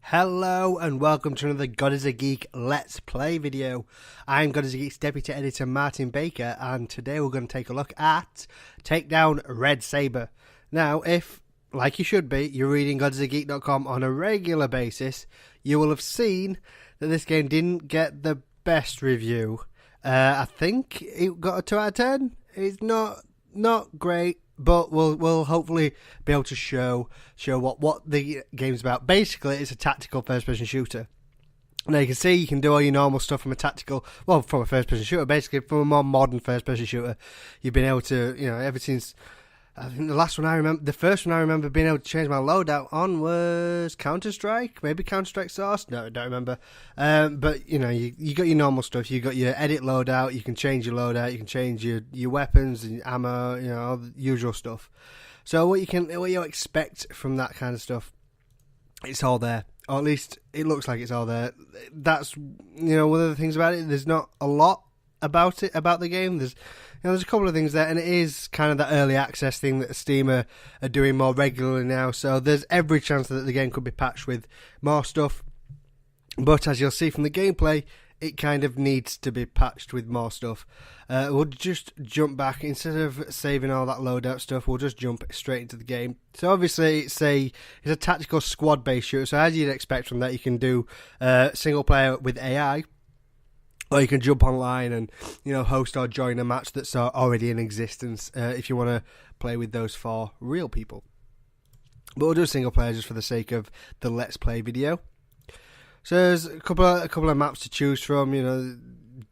Hello and welcome to another God is a Geek Let's Play video. I'm God is a Geek's Deputy Editor Martin Baker, and today we're going to take a look at Takedown Red Sabre. Now, if, like you should be, you're reading godisageek.com on a regular basis, you will have seen that this game didn't get the best review. I think it got a 2 out of 10. It's not great, but we'll hopefully be able to show what the game's about. Basically, it's a tactical first-person shooter. Now you can see you can do all your normal stuff from a first-person shooter. Basically, from a more modern first-person shooter, you've been able to, ever since. I think the first one I remember being able to change my loadout on was Counter-Strike, maybe Counter-Strike Source. No, I don't remember. But you got your normal stuff. You got your edit loadout. You can change your loadout. You can change your weapons and ammo. All the usual stuff. So what you expect from that kind of stuff, it's all there. Or at least it looks like it's all there. That's one of the things about it. There's not a lot about the game. There's a couple of things there, and it is kind of that early access thing that Steam are doing more regularly now, so there's every chance that the game could be patched with more stuff, but as you'll see from the gameplay, it kind of needs to be patched with more stuff. We'll just jump back, instead of saving all that loadout stuff, we'll just jump straight into the game. So obviously it's a tactical squad-based shooter, so as you'd expect from that, you can do single player with AI, or you can jump online and host or join a match that's already in existence if you want to play with those 4 real people. But we'll do a single player just for the sake of the Let's Play video. So there's a couple of maps to choose from,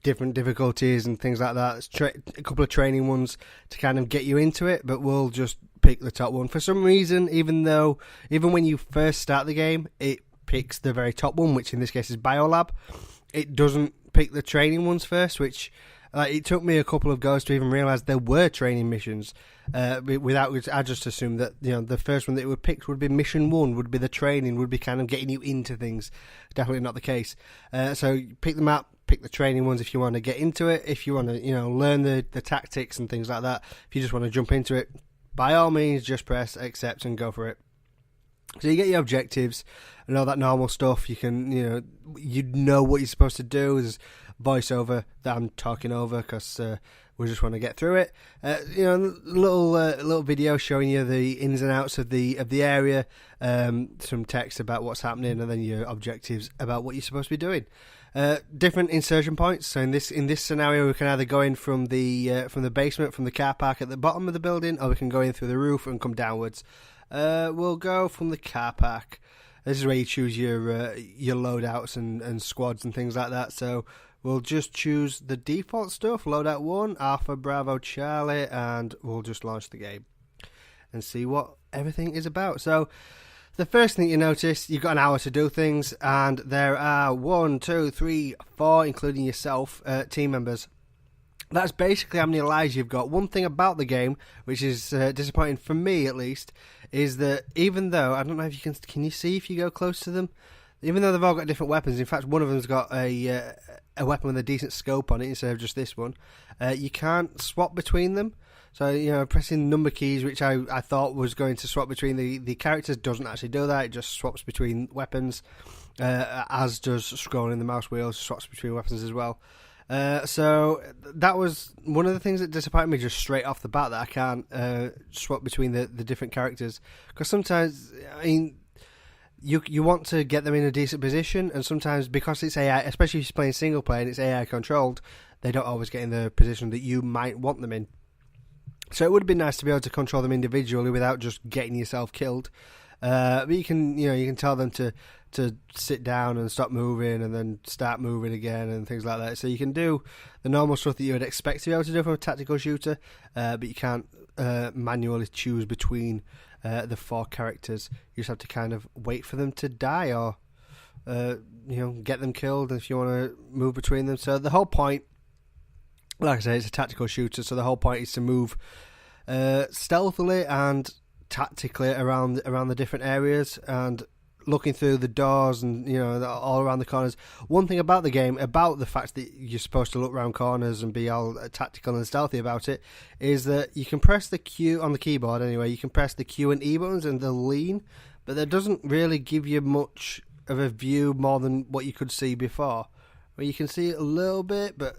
different difficulties and things like that. A couple of training ones to kind of get you into it, but we'll just pick the top one. For some reason, even when you first start the game, it picks the very top one, which in this case is Biolab. It doesn't pick the training ones first, which it took me a couple of goes to even realise there were training missions. Without which, I just assumed that the first one that it would pick would be mission 1, would be the training, would be kind of getting you into things. Definitely not the case. So pick the map, pick the training ones if you want to get into it. If you want to learn the tactics and things like that. If you just want to jump into it, by all means, just press accept and go for it. So you get your objectives and all that normal stuff. You can, you know what you're supposed to do. There's voiceover that I'm talking over because we just want to get through it. Little video showing you the ins and outs of the area. Some text about what's happening, and then your objectives about what you're supposed to be doing. Different insertion points. So in this scenario, we can either go in from the basement, from the car park at the bottom of the building, or we can go in through the roof and come downwards. We'll go from the car park. This is where you choose your loadouts and squads and things like that. So we'll just choose the default stuff, loadout 1, Alpha Bravo Charlie, and we'll just launch the game and see what everything is about. So the first thing you notice, you've got an hour to do things, and there are 1, 2, 3, 4, including yourself, team members. That's basically how many lives you've got. One thing about the game, which is disappointing for me at least, is that even though, I don't know if can you see if you go close to them? Even though they've all got different weapons, in fact one of them's got a weapon with a decent scope on it instead of just this one, you can't swap between them. So, pressing number keys, which I thought was going to swap between the characters, doesn't actually do that. It just swaps between weapons, as does scrolling the mouse wheel, swaps between weapons as well. So that was one of the things that disappointed me just straight off the bat, that I can't swap between the different characters, because sometimes, you want to get them in a decent position, and sometimes because it's AI, especially if you're playing single player and it's AI controlled, they don't always get in the position that you might want them in. So it would have been nice to be able to control them individually without just getting yourself killed. But you can tell them to sit down and stop moving and then start moving again and things like that. So you can do the normal stuff that you would expect to be able to do from a tactical shooter, but you can't manually choose between the 4 characters. You just have to kind of wait for them to die or get them killed if you want to move between them. So the whole point, like I say, it's a tactical shooter, so the whole point is to move stealthily and tactically around the different areas and looking through the doors and all around the corners. One thing about the game, about the fact that you're supposed to look around corners and be all tactical and stealthy about it, is that you can press the Q on the keyboard anyway. You can press the Q and E buttons and the lean, but that doesn't really give you much of a view more than what you could see before. Well, you can see it a little bit, but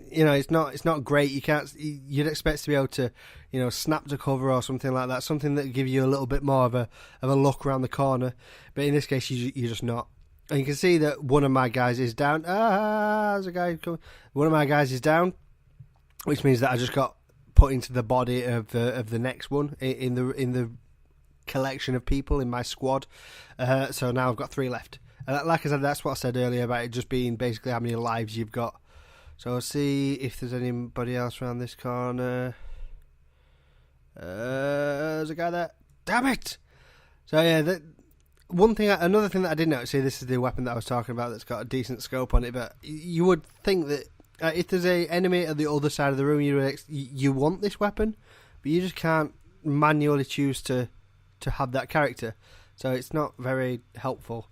you know, it's not great. You'd expect to be able to, you know, snap to cover or something like that, something that give you a little bit more of a look around the corner. But in this case, you're just not. And you can see that one of my guys is down. There's a guy coming. One of my guys is down, which means that I just got put into the body of the next one in the collection of people in my squad. So now I've got 3 left. Like I said, that's what I said earlier about it just being basically how many lives you've got. So I'll see if there's anybody else around this corner. There's a guy there. Damn it! So yeah, another thing that I did notice, see, this is the weapon that I was talking about that's got a decent scope on it, but you would think that if there's an enemy at the other side of the room, you want this weapon, but you just can't manually choose to have that character. So it's not very helpful.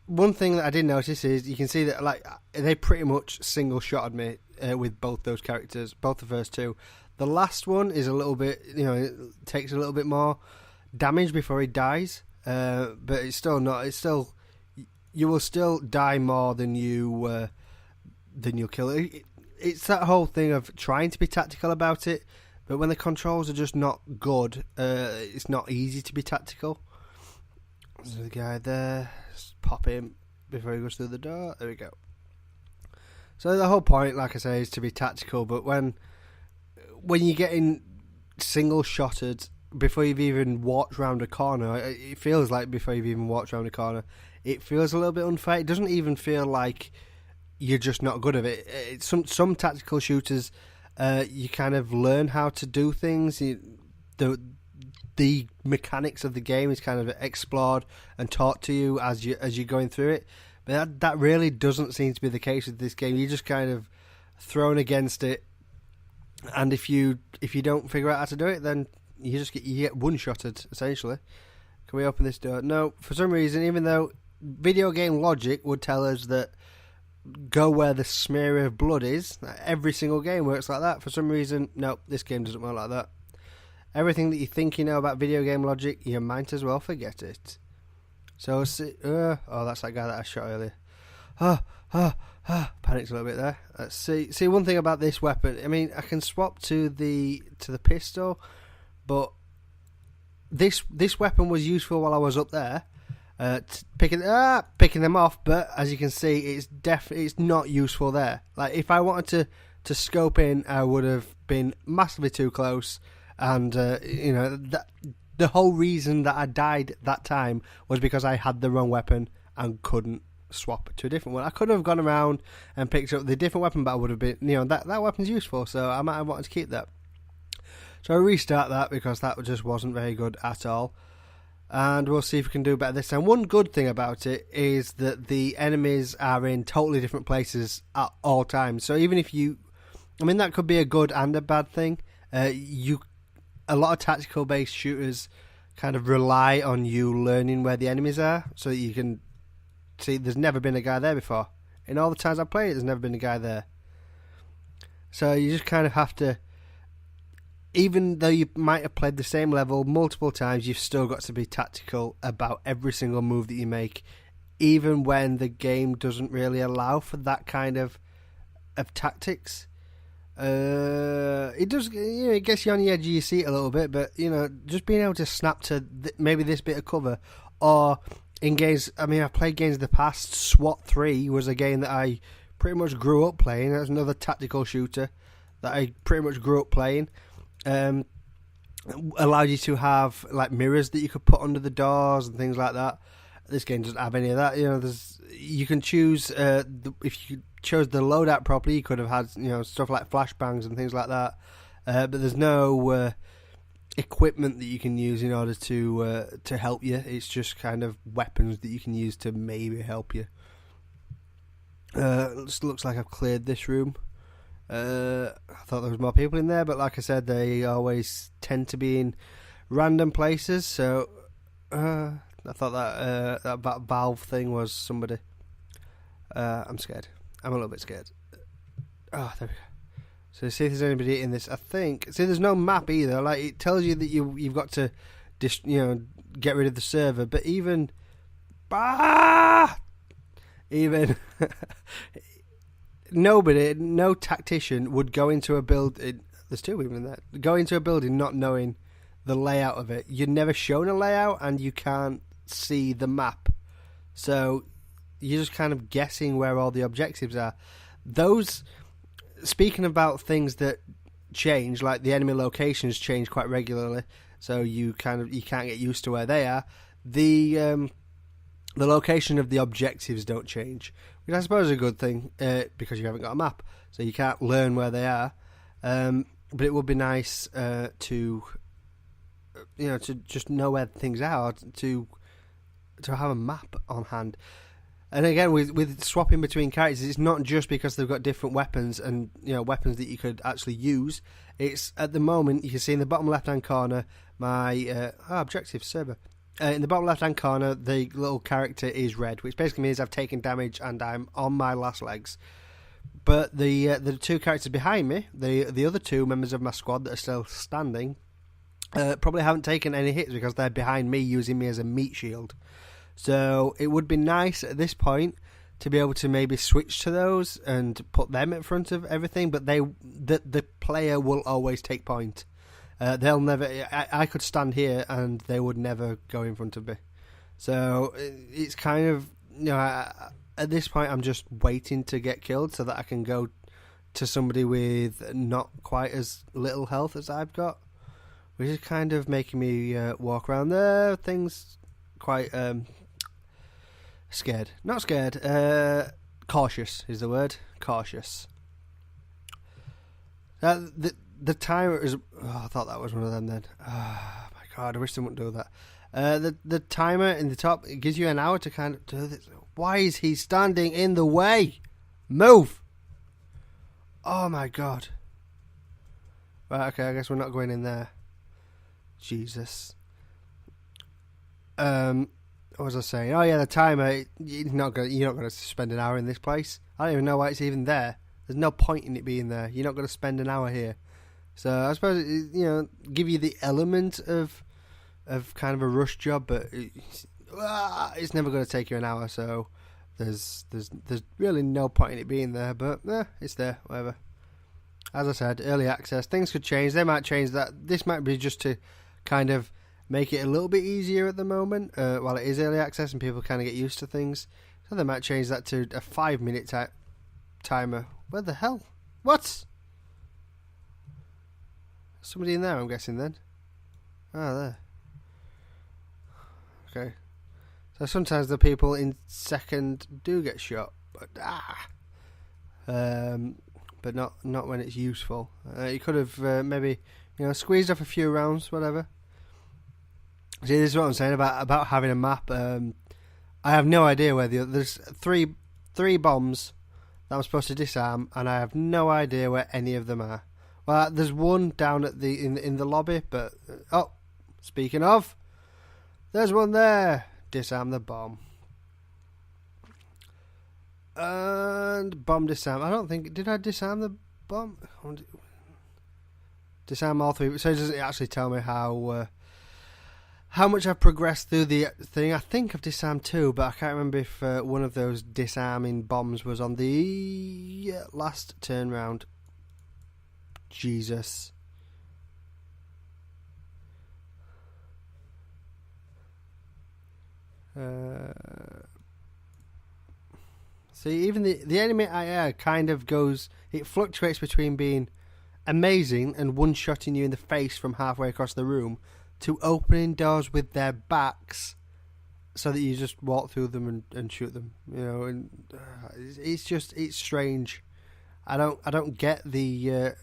One thing that I did notice is you can see that like they pretty much single shotted me with both those characters, both the first 2. The last one is a little bit, you know, it takes a little bit more damage before he dies, but it's still not. It's still, you will still die more than you'll kill. It's that whole thing of trying to be tactical about it, but when the controls are just not good, it's not easy to be tactical. There's a guy there. Just pop him before he goes through the door. There we go. So the whole point, like I say, is to be tactical. But when you're getting single shotted before you've even walked round a corner, it feels like before you've even walked round a corner, it feels a little bit unfair. It doesn't even feel like you're just not good at it. It's some tactical shooters, you kind of learn how to do things. The mechanics of the game is kind of explored and taught to you as you're going through it. But that really doesn't seem to be the case with this game. You're just kind of thrown against it, and if you don't figure out how to do it, then you get one-shotted essentially. Can we open this door? No, for some reason, even though video game logic would tell us that go where the smear of blood is, every single game works like that. For some reason, no, this game doesn't work like that. Everything that you think you know about video game logic, you might as well forget it. So, that's that guy that I shot earlier. Panicked a little bit there. Let's see. See, one thing about this weapon, I mean, I can swap to the pistol, but this weapon was useful while I was up there, picking them off. But as you can see, it's not useful there. Like if I wanted to scope in, I would have been massively too close. And you know, the whole reason that I died that time was because I had the wrong weapon and couldn't swap to a different one. I could have gone around and picked up the different weapon, but I would have been, you know, that weapon's useful, so I might have wanted to keep that. So I restart that because that just wasn't very good at all. And we'll see if we can do better this time. One good thing about it is that the enemies are in totally different places at all times. So even if that could be a good and a bad thing. A lot of tactical based shooters kind of rely on you learning where the enemies are, so that you can see there's never been a guy there before. In all the times I've played it, there's never been a guy there. So you just kind of have to, even though you might have played the same level multiple times, you've still got to be tactical about every single move that you make, even when the game doesn't really allow for that kind of tactics. It does, you know, it gets you on the edge of your seat a little bit, but you know, just being able to snap to maybe this bit of cover, or in games, I mean, I've played games in the past. SWAT 3 was a game that I pretty much grew up playing. That's another tactical shooter that I pretty much grew up playing. Allowed you to have like mirrors that you could put under the doors and things like that. This game doesn't have any of that. You know, you can choose if you chose the loadout properly, you could have had, you know, stuff like flashbangs and things like that. But there's no equipment that you can use in order to help you. It's just kind of weapons that you can use to maybe help you. Looks like I've cleared this room. I thought there was more people in there, but like I said, they always tend to be in random places. So I thought that valve thing was somebody. I'm scared. I'm a little bit scared. Oh, there we go. So see if there's anybody in this. I think. See, there's no map either. Like it tells you that you've got to, get rid of the server. But even Even no tactician would go into a build. There's two even there. Go into a building not knowing the layout of it. You're never shown a layout, and you can't see the map, so you're just kind of guessing where all the objectives are. Those, speaking about things that change, like the enemy locations change quite regularly, so you can't get used to where they are. The location of the objectives don't change, which I suppose is a good thing, because you haven't got a map, so you can't learn where they are. But it would be nice to just know where things are, to have a map on hand. And again, with swapping between characters, it's not just because they've got different weapons and weapons that you could actually use. It's at the moment you can see in the bottom left hand corner my objective Sabre. In the bottom left hand corner, the little character is red, which basically means I've taken damage and I'm on my last legs. But the two characters behind me, the other two members of my squad that are still standing, probably haven't taken any hits because they're behind me, using me as a meat shield. So it would be nice at this point to be able to maybe switch to those and put them in front of everything, but the player will always take point. They'll never. I could stand here and they would never go in front of me. So it's kind of at this point I'm just waiting to get killed so that I can go to somebody with not quite as little health as I've got, which is kind of making me walk around there. Things quite scared. Not scared. Cautious is the word. Cautious. The timer is. Oh, I thought that was one of them then. Oh my god! I wish they wouldn't do that. The timer in the top, it gives you an hour to kind of do this. Why is he standing in the way? Move! Oh my god. Right, okay, I guess we're not going in there. Jesus. What was I saying? Oh yeah, the timer. You're not going to spend an hour in this place. I don't even know why it's even there. There's no point in it being there. You're not going to spend an hour here. So I suppose give you the element of kind of a rush job, but it's never going to take you an hour. So there's really no point in it being there. But it's there, whatever. As I said, early access, things could change. They might change that. This might be just to kind of make it a little bit easier at the moment, while it is early access and people kind of get used to things. So they might change that to a 5-minute timer. Where the hell? What? Somebody in there, I'm guessing then. Ah, there. Okay. So sometimes the people in second do get shot, but but not when it's useful. You could have maybe squeezed off a few rounds, whatever. See, this is what I'm saying about having a map. I have no idea where there's three bombs that I'm supposed to disarm, and I have no idea where any of them are. Well, there's one down at in the lobby, but speaking of, there's one there. Disarm the bomb. And bomb disarm. I don't think, did I disarm the bomb? Disarm all three. So it doesn't actually tell me how much I've progressed through the thing. I think I've disarmed 2, but I can't remember if one of those disarming bombs was on the last turn round. Jesus. See, even the enemy AI kind of goes, it fluctuates between being amazing and one-shotting you in the face from halfway across the room to opening doors with their backs so that you just walk through them and shoot them. And it's strange. I don't get the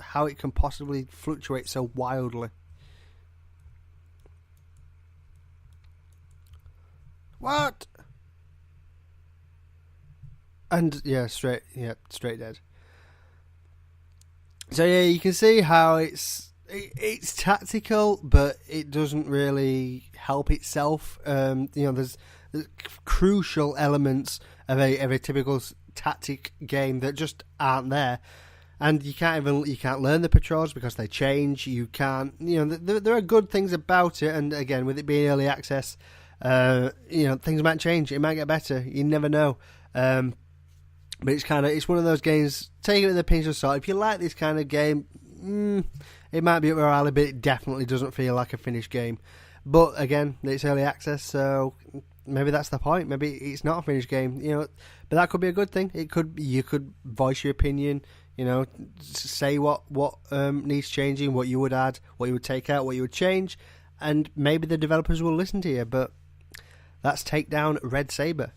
how it can possibly fluctuate so wildly. What? And straight dead. So yeah, you can see how it's tactical, but it doesn't really help itself. There's crucial elements of a typical tactic game that just aren't there. And you can't learn the patrols because they change. You can't, there are good things about it. And again, with it being early access, Things might change. It might get better. You never know. But it's one of those games. Take it with a pinch of salt. If you like this kind of game, it might be up your alley, but it definitely doesn't feel like a finished game. But again, it's early access, so maybe that's the point. Maybe it's not a finished game, but that could be a good thing. You could voice your opinion, say what needs changing, what you would add, what you would take out, what you would change, and maybe the developers will listen to you. But that's Takedown Red Sabre.